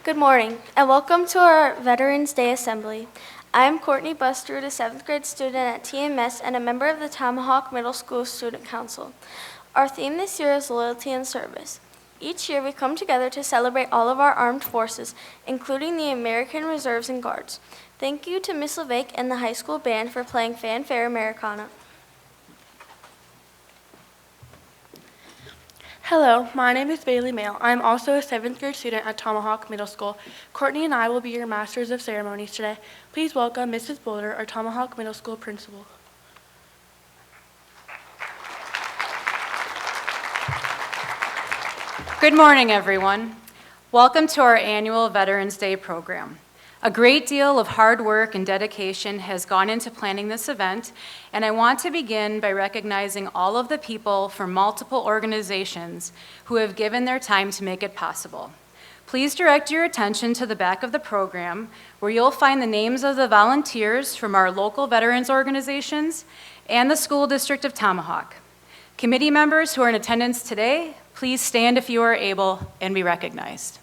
Good morning, and welcome to our Veterans Day Assembly. I am Courtney Bustrud, a 7th grade student at TMS and a member of the Tomahawk Middle School Student Council. Our theme this year is loyalty and service. Each year we come together to celebrate all of our armed forces, including the American Reserves and Guards. Thank you to Ms. LeVake and the high school band for playing Fanfare Americana. Hello, my name is Bailey Mail. I'm also a 7th grade student at Tomahawk Middle School. Courtney and I will be your Masters of Ceremonies today. Please welcome Mrs. Boulder, our Tomahawk Middle School principal. Good morning, everyone. Welcome to our annual Veterans Day program. A great deal of hard work and dedication has gone into planning this event, and I want to begin by recognizing all of the people from multiple organizations who have given their time to make it possible. Please direct your attention to the back of the program, where you'll find the names of the volunteers from our local veterans organizations and the School District of Tomahawk. Committee members who are in attendance today, please stand if you are able and be recognized.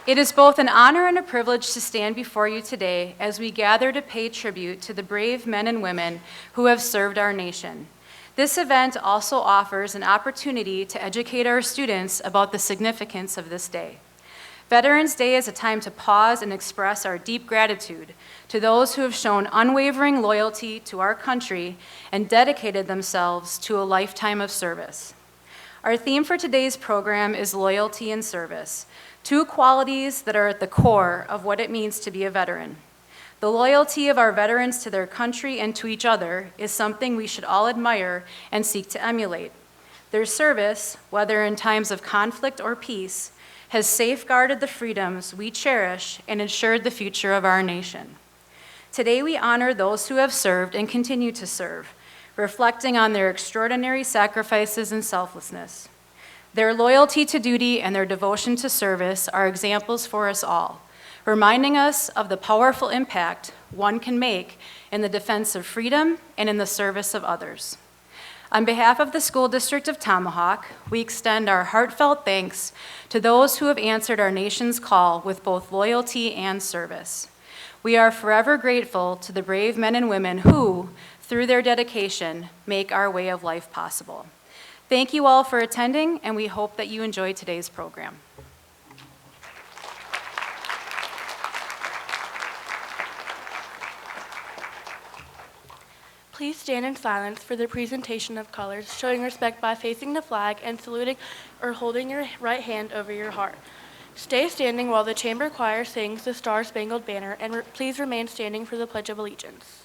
It is both an honor and a privilege to stand before you today as we gather to pay tribute to the brave men and women who have served our nation. This event also offers an opportunity to educate our students about the significance of this day. Veterans Day is a time to pause and express our deep gratitude to those who have shown unwavering loyalty to our country and dedicated themselves to a lifetime of service. Our theme for today's program is loyalty and service, two qualities that are at the core of what it means to be a veteran. The loyalty of our veterans to their country and to each other is something we should all admire and seek to emulate. Their service, whether in times of conflict or peace, has safeguarded the freedoms we cherish and ensured the future of our nation. Today we honor those who have served and continue to serve, reflecting on their extraordinary sacrifices and selflessness. Their loyalty to duty and their devotion to service are examples for us all, reminding us of the powerful impact one can make in the defense of freedom and in the service of others. On behalf of the School District of Tomahawk, we extend our heartfelt thanks to those who have answered our nation's call with both loyalty and service. We are forever grateful to the brave men and women who, through their dedication, make our way of life possible. Thank you all for attending, and we hope that you enjoy today's program. Please stand in silence for the presentation of colors, showing respect by facing the flag and saluting or holding your right hand over your heart. Stay standing while the chamber choir sings the Star-Spangled Banner, and please remain standing for the Pledge of Allegiance.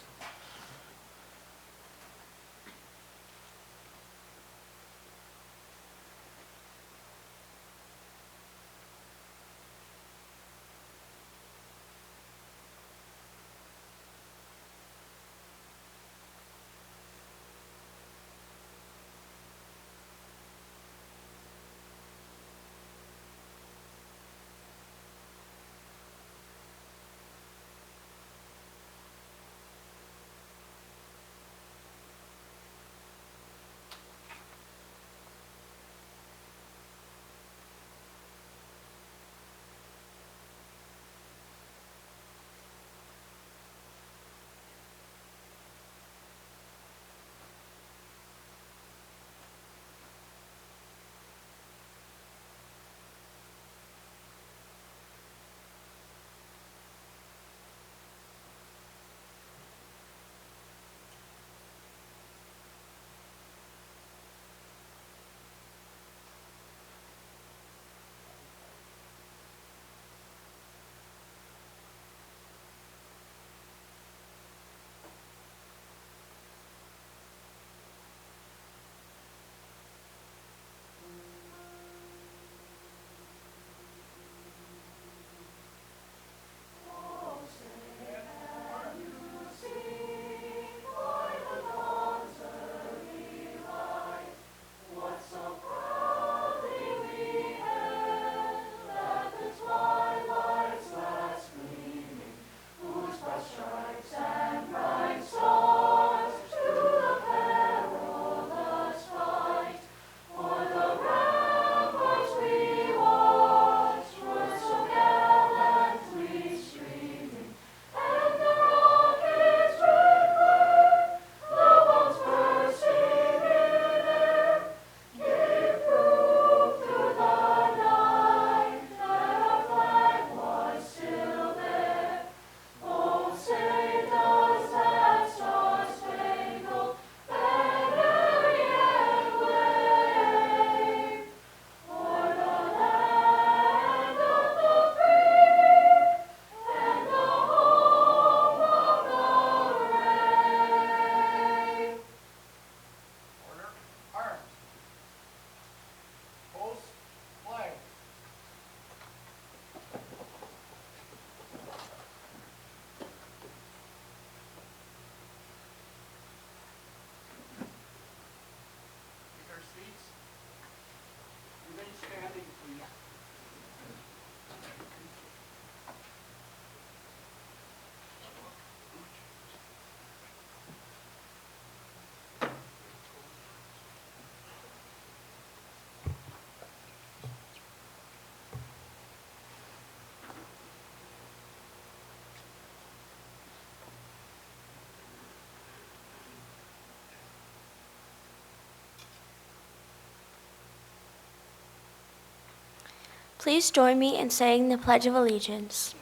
Please join me in saying the Pledge of Allegiance.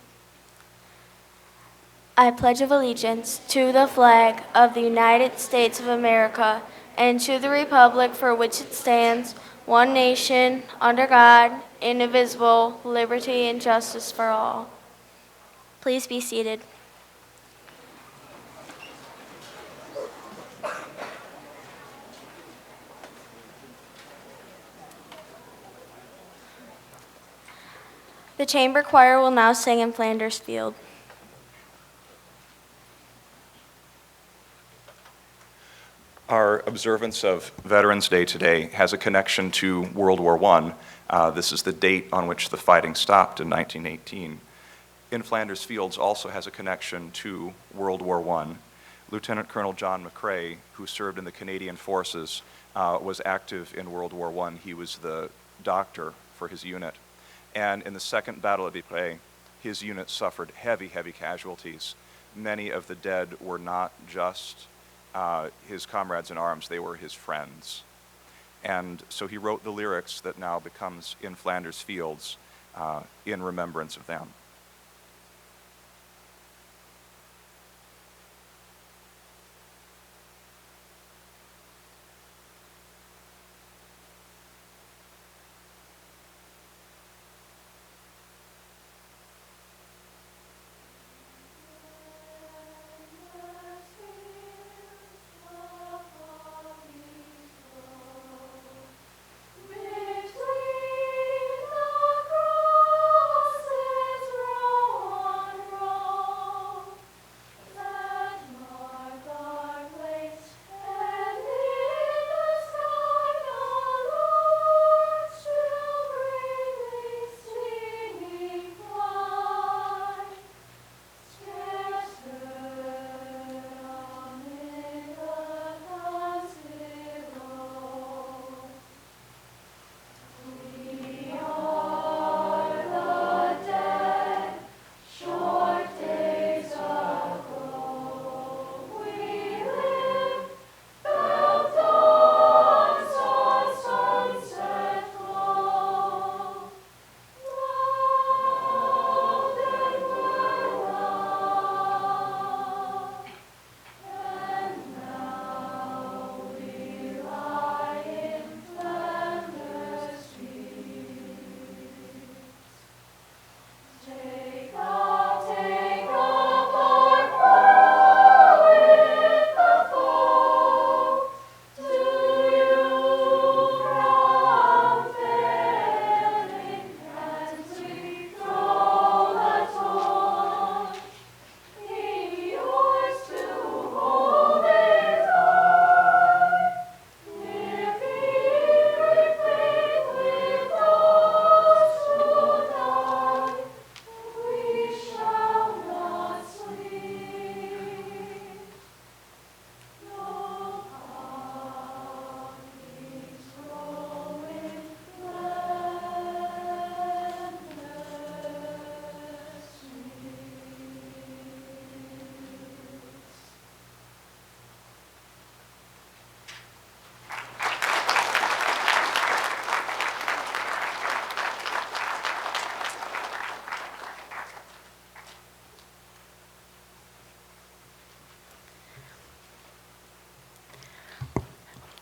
I pledge of allegiance to the flag of the United States of America and to the republic for which it stands, one nation, under God, indivisible, liberty and justice for all. Please be seated. The chamber choir will now sing in Flanders Field. Our observance of Veterans Day today has a connection to World War I. This is the date on which the fighting stopped in 1918. In Flanders Fields also has a connection to World War I. Lieutenant Colonel John McCrae, who served in the Canadian Forces, was active in World War I. He was the doctor for his unit. And in the Second Battle of Ypres, his unit suffered heavy, heavy casualties. Many of the dead were not just his comrades in arms, they were his friends. And so he wrote the lyrics that now becomes In Flanders Fields in remembrance of them.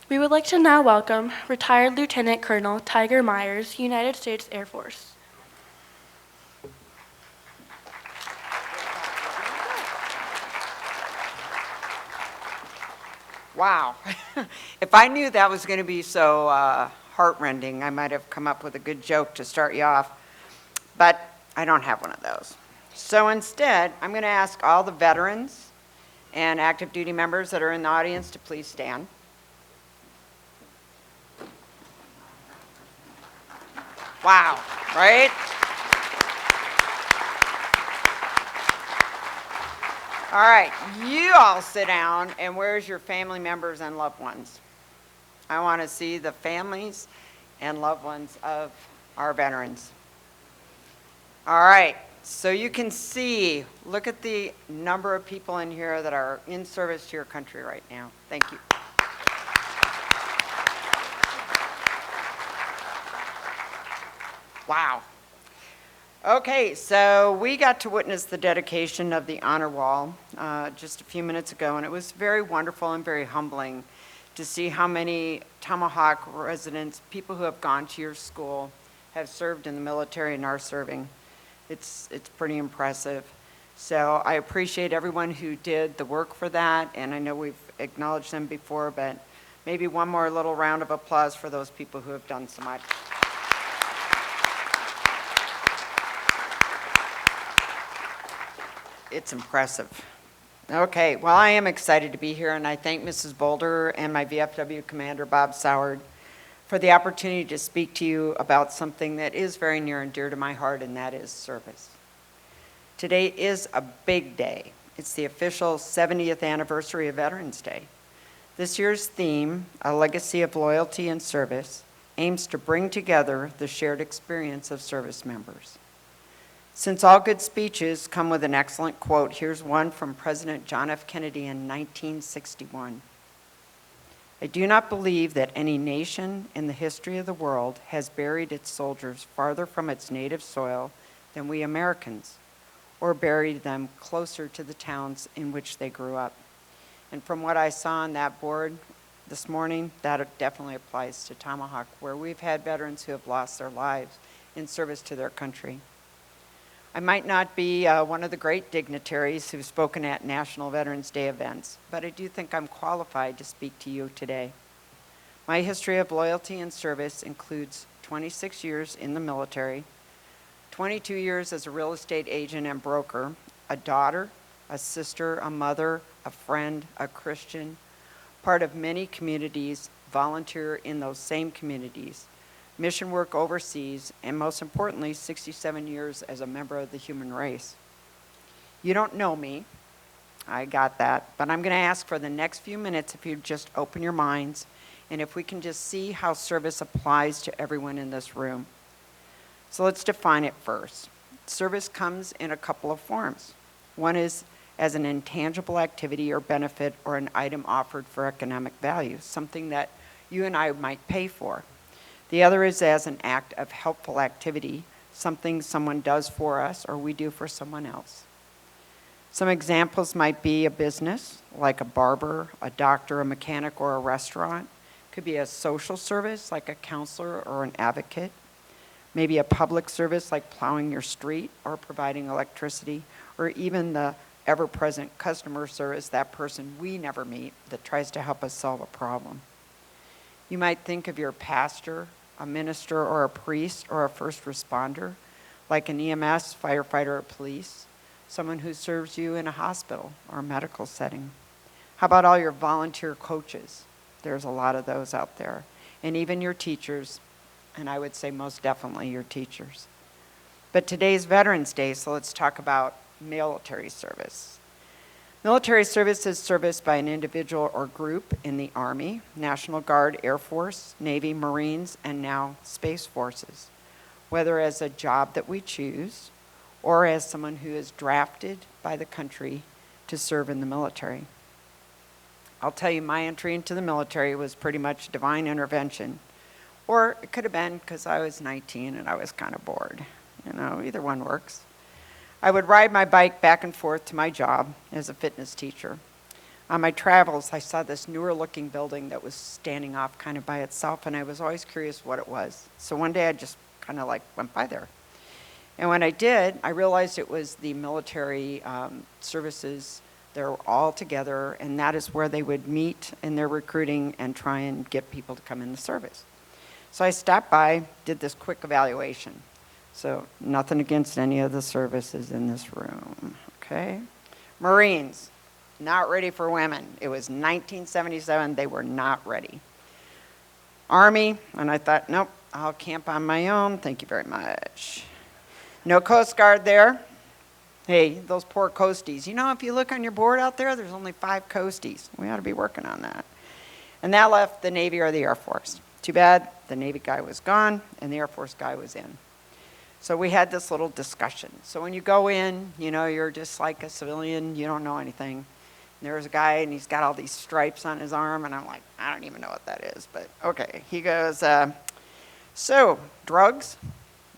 We would like to now welcome retired Lieutenant Colonel Tiger Myers, United States Air Force. Wow. If I knew that was going to be so heartrending, I might have come up with a good joke to start you off. But I don't have one of those. So instead, I'm going to ask all the veterans and active duty members that are in the audience to please stand. Wow, right? All right, you all sit down, and where's your family members and loved ones? I want to see the families and loved ones of our veterans. All right, so you can see, look at the number of people in here that are in service to your country right now. Thank you. Wow, Okay, so we got to witness the dedication of the honor wall just a few minutes ago, and it was very wonderful and very humbling to see how many Tomahawk residents, people who have gone to your school, have served in the military and are serving. It's pretty impressive. So I appreciate everyone who did the work for that, and I know we've acknowledged them before, but maybe one more little round of applause for those people who have done so much. It's impressive. Okay, well, I am excited to be here, and I thank Mrs. Boulder and my VFW commander, Bob Soward, for the opportunity to speak to you about something that is very near and dear to my heart, and that is service. Today is a big day. It's the official 70th anniversary of Veterans Day. This year's theme, A Legacy of Loyalty and Service, aims to bring together the shared experience of service members. Since all good speeches come with an excellent quote, here's one from President John F. Kennedy in 1961. I do not believe that any nation in the history of the world has buried its soldiers farther from its native soil than we Americans, or buried them closer to the towns in which they grew up. And from what I saw on that board this morning, that definitely applies to Tomahawk, where we've had veterans who have lost their lives in service to their country. I might not be one of the great dignitaries who've spoken at National Veterans Day events, but I do think I'm qualified to speak to you today. My history of loyalty and service includes 26 years in the military, 22 years as a real estate agent and broker, a daughter, a sister, a mother, a friend, a Christian, part of many communities, volunteer in those same communities, mission work overseas, and most importantly, 67 years as a member of the human race. You don't know me, I got that, but I'm going to ask for the next few minutes if you just open your minds and if we can just see how service applies to everyone in this room. So let's define it first. Service comes in a couple of forms. One is as an intangible activity or benefit or an item offered for economic value, something that you and I might pay for. The other is as an act of helpful activity, something someone does for us or we do for someone else. Some examples might be a business, like a barber, a doctor, a mechanic, or a restaurant. Could be a social service, like a counselor or an advocate. Maybe a public service, like plowing your street or providing electricity, or even the ever-present customer service, that person we never meet that tries to help us solve a problem. You might think of your pastor, a minister, or a priest, or a first responder, like an EMS, firefighter, or police, someone who serves you in a hospital or a medical setting. How about all your volunteer coaches? There's a lot of those out there. And even your teachers, and I would say most definitely your teachers. But today's Veterans Day, so let's talk about military service. Military service is service by an individual or group in the Army, National Guard, Air Force, Navy, Marines, and now Space Forces, whether as a job that we choose or as someone who is drafted by the country to serve in the military. I'll tell you, my entry into the military was pretty much divine intervention, or it could have been because I was 19 and I was kind of bored. Either one works. I would ride my bike back and forth to my job as a fitness teacher. On my travels, I saw this newer looking building that was standing off kind of by itself, and I was always curious what it was. So one day I just kind of went by there. And when I did, I realized it was the military services. They're all together, and that is where they would meet in their recruiting and try and get people to come in the service. So I stopped by, did this quick evaluation. So nothing against any of the services in this room, okay? Marines, not ready for women. It was 1977, they were not ready. Army, and I thought, nope, I'll camp on my own, thank you very much. No Coast Guard there. Hey, those poor coasties. If you look on your board out there, there's only 5 coasties. We ought to be working on that. And that left the Navy or the Air Force. Too bad, the Navy guy was gone and the Air Force guy was in. So we had this little discussion. So when you go in, you're just like a civilian, you don't know anything. And there's a guy and he's got all these stripes on his arm, and I'm like, I don't even know what that is, but okay. He goes, so, drugs?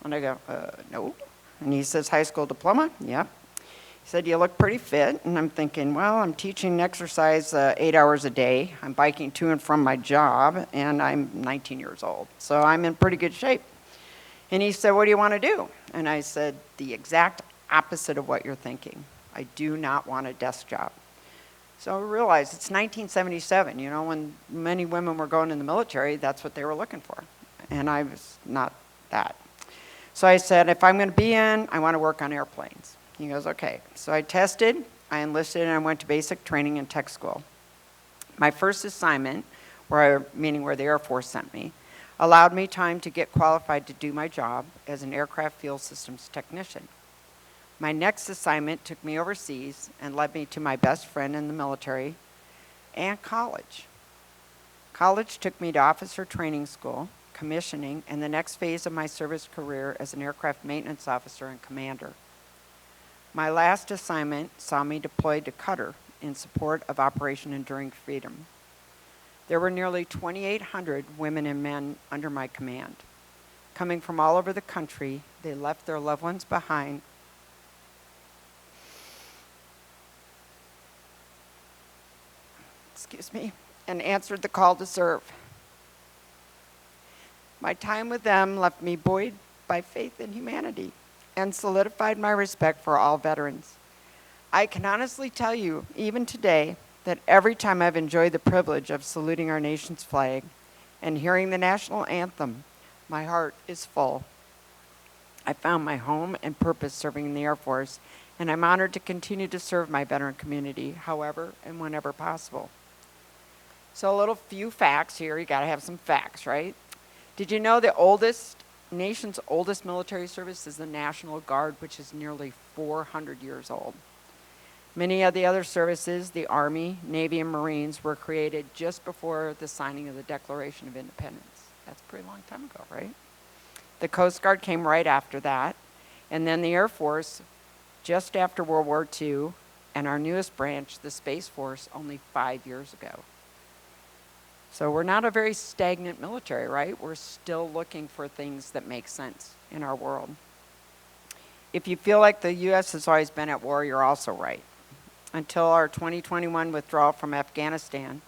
And I go, no. And he says, high school diploma? Yep. He said, you look pretty fit. And I'm thinking, well, I'm teaching exercise 8 hours a day. I'm biking to and from my job, and I'm 19 years old. So I'm in pretty good shape. And he said, what do you want to do? And I said, the exact opposite of what you're thinking. I do not want a desk job. So I realized it's 1977, you know, when many women were going in the military, that's what they were looking for. And I was not that. So I said, if I'm going to be in, I want to work on airplanes. He goes, okay. So I tested, I enlisted, and I went to basic training and tech school. My first assignment, meaning where the Air Force sent me, allowed me time to get qualified to do my job as an aircraft fuel systems technician. My next assignment took me overseas and led me to my best friend in the military and college. College took me to officer training school, commissioning, and the next phase of my service career as an aircraft maintenance officer and commander. My last assignment saw me deployed to Qatar in support of Operation Enduring Freedom. There were nearly 2,800 women and men under my command. Coming from all over the country, they left their loved ones behind and answered the call to serve. My time with them left me buoyed by faith in humanity and solidified my respect for all veterans. I can honestly tell you, even today, that every time I've enjoyed the privilege of saluting our nation's flag and hearing the national anthem, my heart is full. I found my home and purpose serving in the Air Force, and I'm honored to continue to serve my veteran community, however and whenever possible. So a little few facts here. You got to have some facts, right? Did you know the nation's oldest military service is the National Guard, which is nearly 400 years old? Many of the other services, the Army, Navy, and Marines, were created just before the signing of the Declaration of Independence. That's a pretty long time ago, right? The Coast Guard came right after that, and then the Air Force just after World War II, and our newest branch, the Space Force, only 5 years ago. So we're not a very stagnant military, right? We're still looking for things that make sense in our world. If you feel like the U.S. has always been at war, you're also right. Until our 2021 withdrawal from Afghanistan,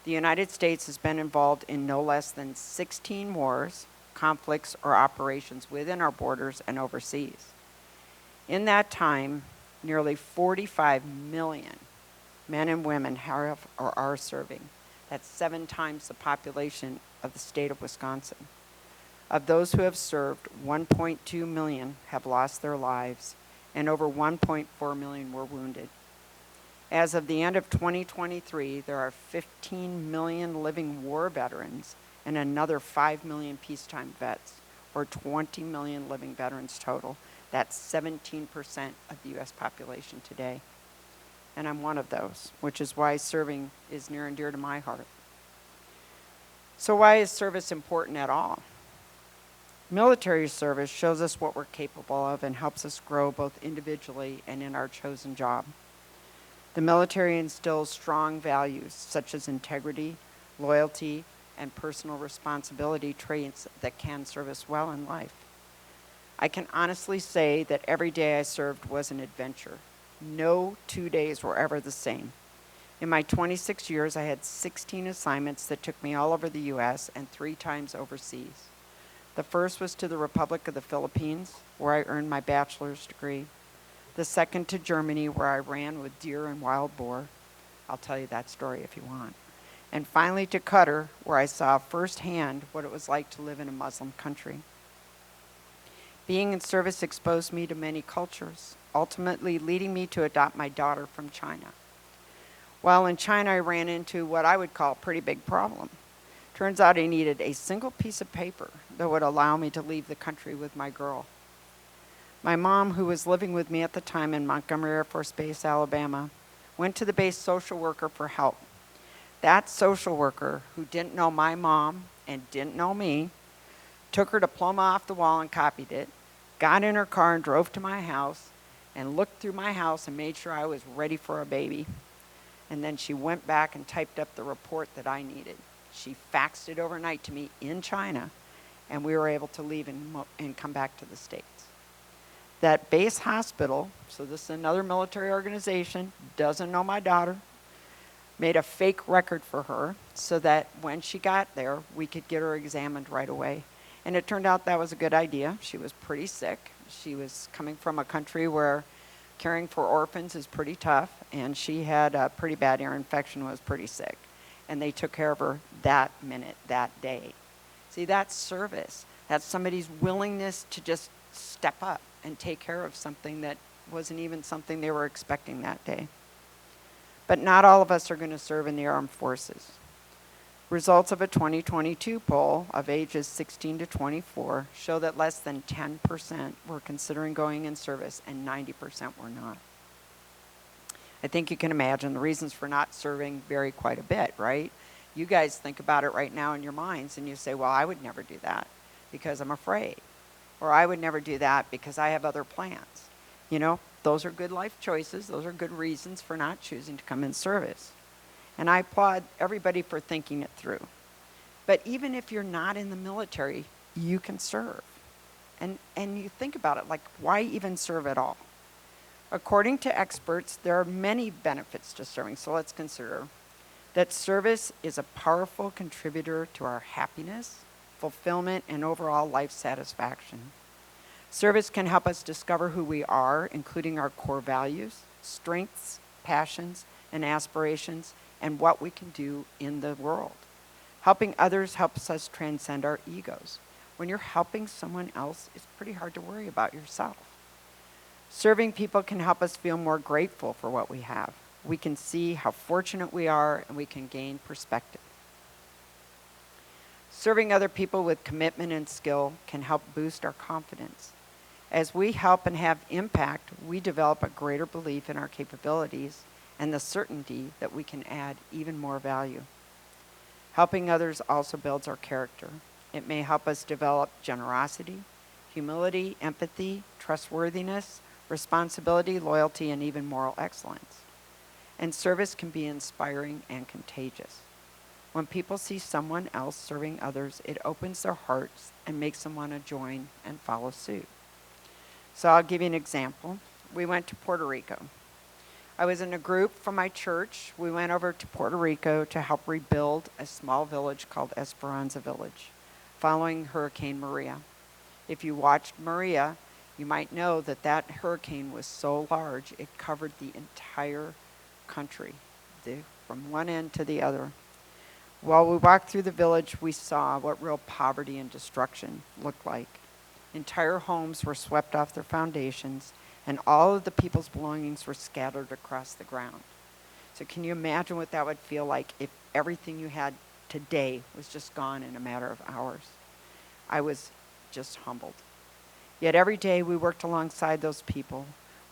the United States has been involved in no less than 16 wars, conflicts, or operations within our borders and overseas. In that time, nearly 45 million men and women have or are serving. That's 7 times the population of the state of Wisconsin. Of those who have served, 1.2 million have lost their lives, and over 1.4 million were wounded. As of the end of 2023, there are 15 million living war veterans and another 5 million peacetime vets, or 20 million living veterans total. That's 17% of the U.S. population today. And I'm one of those, which is why serving is near and dear to my heart. So why is service important at all? Military service shows us what we're capable of and helps us grow both individually and in our chosen job. The military instills strong values such as integrity, loyalty, and personal responsibility traits that can serve us well in life. I can honestly say that every day I served was an adventure. No 2 days were ever the same. In my 26 years, I had 16 assignments that took me all over the U.S. and 3 times overseas. The first was to the Republic of the Philippines, where I earned my bachelor's degree. The second to Germany, where I ran with deer and wild boar. I'll tell you that story if you want. And finally to Qatar, where I saw firsthand what it was like to live in a Muslim country. Being in service exposed me to many cultures, ultimately leading me to adopt my daughter from China. While in China, I ran into what I would call a pretty big problem. Turns out I needed a single piece of paper that would allow me to leave the country with my girl. My mom, who was living with me at the time in Montgomery Air Force Base, Alabama, went to the base social worker for help. That social worker, who didn't know my mom and didn't know me, took her diploma off the wall and copied it, got in her car and drove to my house, and looked through my house and made sure I was ready for a baby. And then she went back and typed up the report that I needed. She faxed it overnight to me in China, and we were able to leave and come back to the States. that base hospital, so this is another military organization, doesn't know my daughter, made a fake record for her so that when she got there, we could get her examined right away. And it turned out that was a good idea. She was pretty sick. She was coming from a country where caring for orphans is pretty tough, and she had a pretty bad ear infection, was pretty sick. And they took care of her that minute, that day. See, that's service. That's somebody's willingness to just step up and take care of something that wasn't even something they were expecting that day. But not all of us are going to serve in the armed forces. Results of a 2022 poll of ages 16 to 24 show that less than 10% were considering going in service and 90% were not. I think you can imagine the reasons for not serving vary quite a bit, right? You guys think about it right now in your minds and you say, well, I would never do that because I'm afraid. Or I would never do that because I have other plans. You know, those are good life choices. Those are good reasons for not choosing to come in service. And I applaud everybody for thinking it through. But even if you're not in the military, you can serve. And you think about it, like, why even serve at all? According to experts, there are many benefits to serving. So let's consider that service is a powerful contributor to our happiness, fulfillment, and overall life satisfaction. Service can help us discover who we are, including our core values, strengths, passions, and aspirations, and what we can do in the world. Helping others helps us transcend our egos. When you're helping someone else, it's pretty hard to worry about yourself. Serving people can help us feel more grateful for what we have. We can see how fortunate we are, and we can gain perspective. Serving other people with commitment and skill can help boost our confidence. As we help and have impact, we develop a greater belief in our capabilities and the certainty that we can add even more value. Helping others also builds our character. It may help us develop generosity, humility, empathy, trustworthiness, responsibility, loyalty, and even moral excellence. And service can be inspiring and contagious. When people see someone else serving others, it opens their hearts and makes them want to join and follow suit. So I'll give you an example. We went to Puerto Rico. I was in a group from my church. We went over to Puerto Rico to help rebuild a small village called Esperanza Village, following Hurricane Maria. If you watched Maria, you might know that that hurricane was so large, it covered the entire country, from one end to the other. While we walked through the village, we saw what real poverty and destruction looked like. Entire homes were swept off their foundations, and all of the people's belongings were scattered across the ground. So can you imagine what that would feel like if everything you had today was just gone in a matter of hours? I was just humbled. Yet every day we worked alongside those people.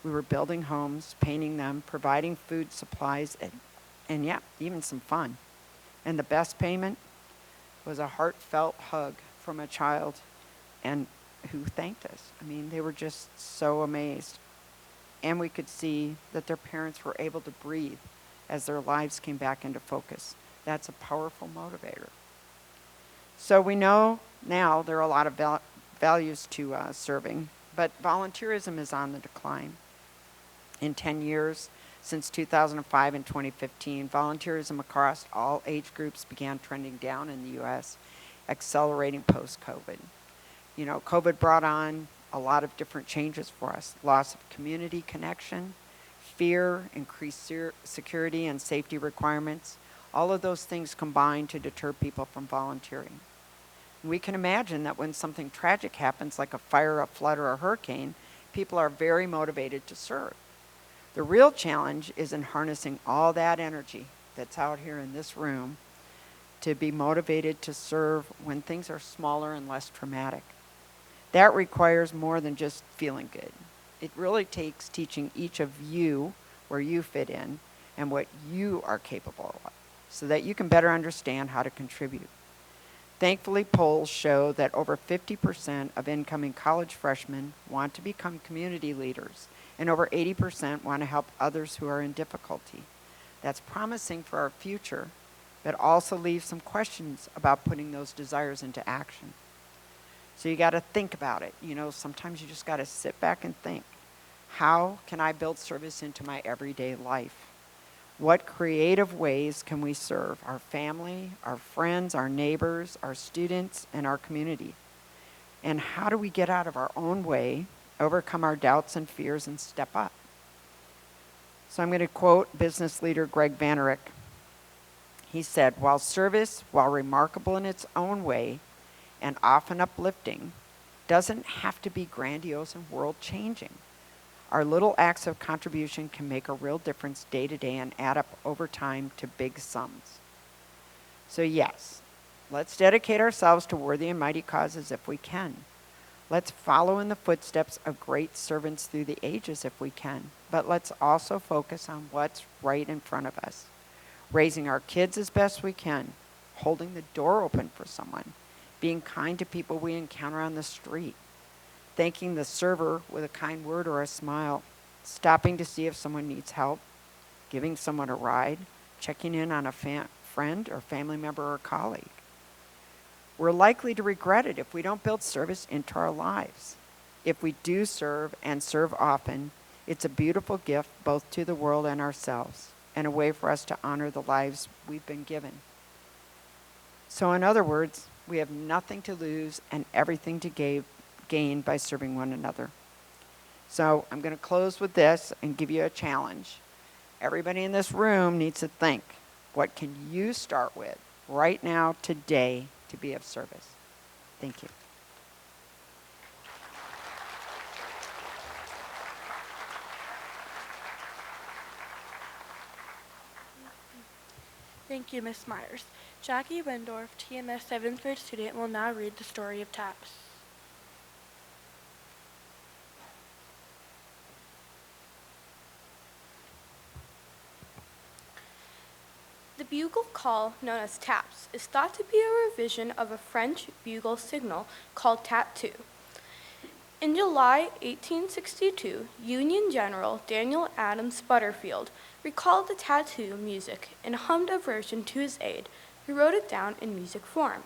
We were building homes, painting them, providing food, supplies, and yeah, even some fun. And the best payment was a heartfelt hug from a child and who thanked us. I mean, they were just so amazed. And we could see that their parents were able to breathe as their lives came back into focus. That's a powerful motivator. So we know now there are a lot of values to serving, but volunteerism is on the decline. In 10 years, since 2005 and 2015, volunteerism across all age groups began trending down in the U.S., accelerating post-COVID. You know, COVID brought on a lot of different changes for us. Loss of community connection, fear, increased security and safety requirements. All of those things combine to deter people from volunteering. We can imagine that when something tragic happens, like a fire, a flood, or a hurricane, people are very motivated to serve. The real challenge is in harnessing all that energy that's out here in this room to be motivated to serve when things are smaller and less traumatic. That requires more than just feeling good. It really takes teaching each of you where you fit in and what you are capable of so that you can better understand how to contribute. Thankfully, polls show that over 50% of incoming college freshmen want to become community leaders, and over 80% want to help others who are in difficulty. That's promising for our future, but also leaves some questions about putting those desires into action. So you got to think about it. You know, sometimes you just got to sit back and think, how can I build service into my everyday life? What creative ways can we serve our family, our friends, our neighbors, our students, and our community? And how do we get out of our own way, overcome our doubts and fears, and step up? So I'm going to quote business leader Greg Vanerick. He said, while service, while remarkable in its own way and often uplifting, doesn't have to be grandiose and world-changing. Our little acts of contribution can make a real difference day to day and add up over time to big sums. So yes, let's dedicate ourselves to worthy and mighty causes if we can. Let's follow in the footsteps of great servants through the ages if we can. But let's also focus on what's right in front of us. Raising our kids as best we can, holding the door open for someone, being kind to people we encounter on the street, thanking the server with a kind word or a smile, stopping to see if someone needs help, giving someone a ride, checking in on a friend or family member or colleague. We're likely to regret it if we don't build service into our lives. If we do serve and serve often, it's a beautiful gift both to the world and ourselves, and a way for us to honor the lives we've been given. So in other words, we have nothing to lose and everything to gain by serving one another. So I'm going to close with this and give you a challenge. Everybody in this room needs to think, what can you start with right now, today, to be of service? Thank you. Thank you, Ms. Myers. Jackie Wendorf, TMS 7th grade student, will now read the story of taps. The bugle call, known as taps, is thought to be a revision of a French bugle signal called tattoo. In July 1862, Union General Daniel Adams Butterfield recalled the tattoo music and hummed a version to his aide, who wrote it down in music form.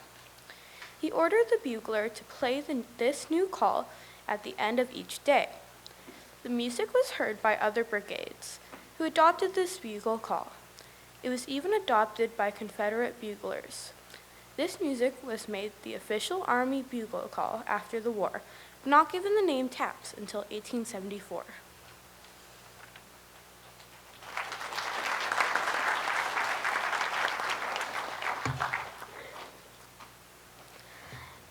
He ordered the bugler to play this new call at the end of each day. The music was heard by other brigades, who adopted this bugle call. It was even adopted by Confederate buglers. This music was made the official Army bugle call after the war, but not given the name taps until 1874.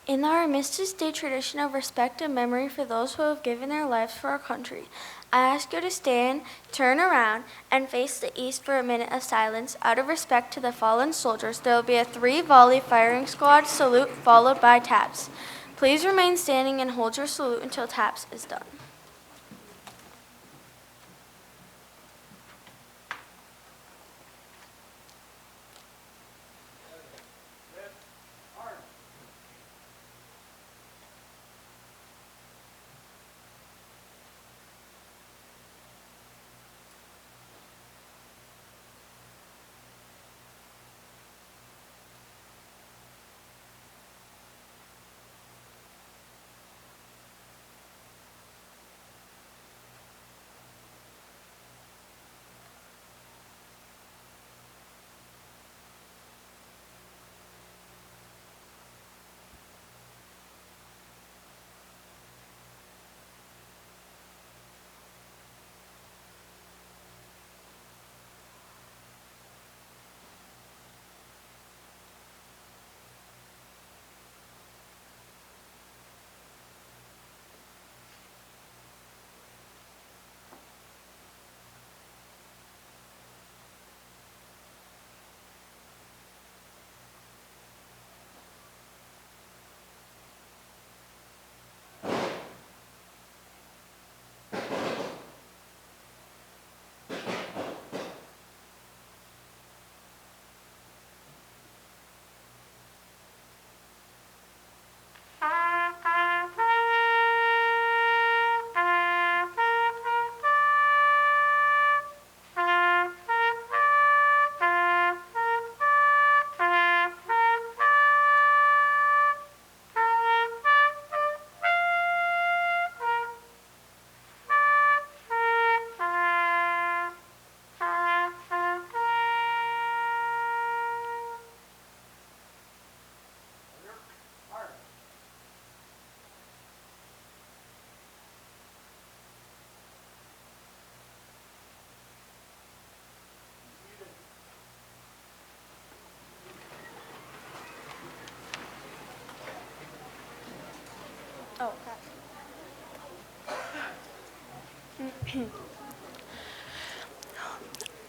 In our Armistice Day tradition of respect and memory for those who have given their lives for our country, I ask you to stand, turn around, and face the east for a minute of silence. Out of respect to the fallen soldiers, there will be a 3-volley firing squad salute followed by taps. Please remain standing and hold your salute until taps is done.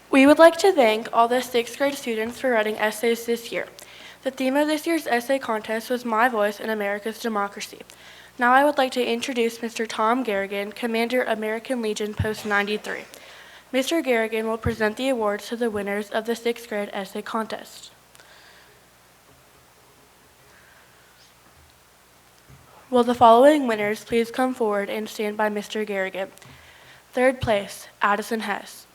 We would like to thank all the sixth grade students for writing essays this year. The theme of this year's essay contest was My Voice in America's Democracy. Now I would like to introduce Mr. Tom Garrigan, Commander, American Legion, Post 93. Mr. Garrigan will present the awards to the winners of the sixth grade essay contest. Will the following winners please come forward and stand by Mr. Garrigan? Third place, Addison Hess.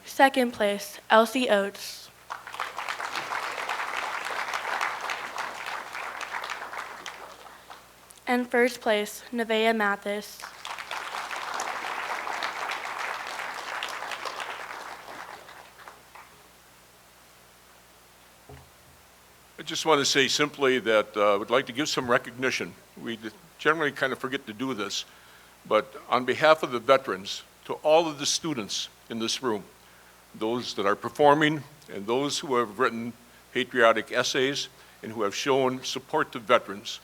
Second place, Elsie Oates. And first place, Nevaeh Mathis. I just want to say simply that I would like to give some recognition. We generally kind of forget to do this, but on behalf of the veterans, to all of the students in this room, those that are performing and those who have written patriotic essays and who have shown support to veterans,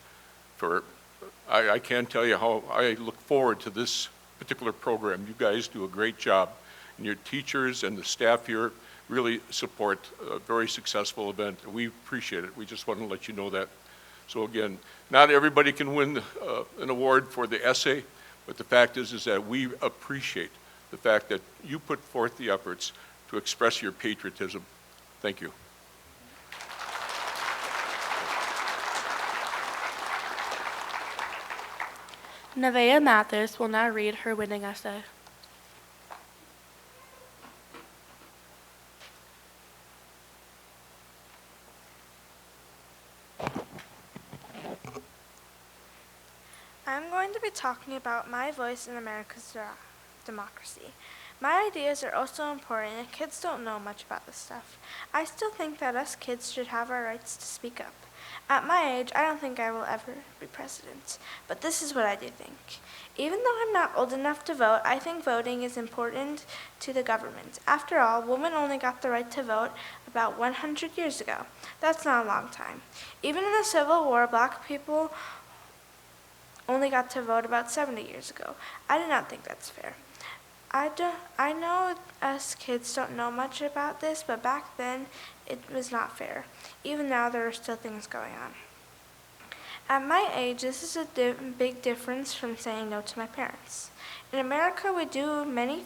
I can't tell you how I look forward to this particular program. You guys do a great job, and your teachers and the staff here really support a very successful event. We appreciate it. We just want to let you know that. So again, not everybody can win an award for the essay, but the fact is that we appreciate the fact that you put forth the efforts to express your patriotism. Thank you. Nevaeh Mathis will now read her winning essay. I'm going to be talking about my voice in America's democracy. My ideas are also important, and kids don't know much about this stuff. I still think that us kids should have our rights to speak up. At my age, I don't think I will ever be president, but this is what I do think. Even though I'm not old enough to vote, I think voting is important to the government. After all, women only got the right to vote about 100 years ago. That's not a long time. Even in the Civil War, black people only got to vote about 70 years ago. I do not think that's fair. I know us kids don't know much about this, but back then it was not fair. Even now there are still things going on. At my age, this is a big difference from saying no to my parents. In America, we do many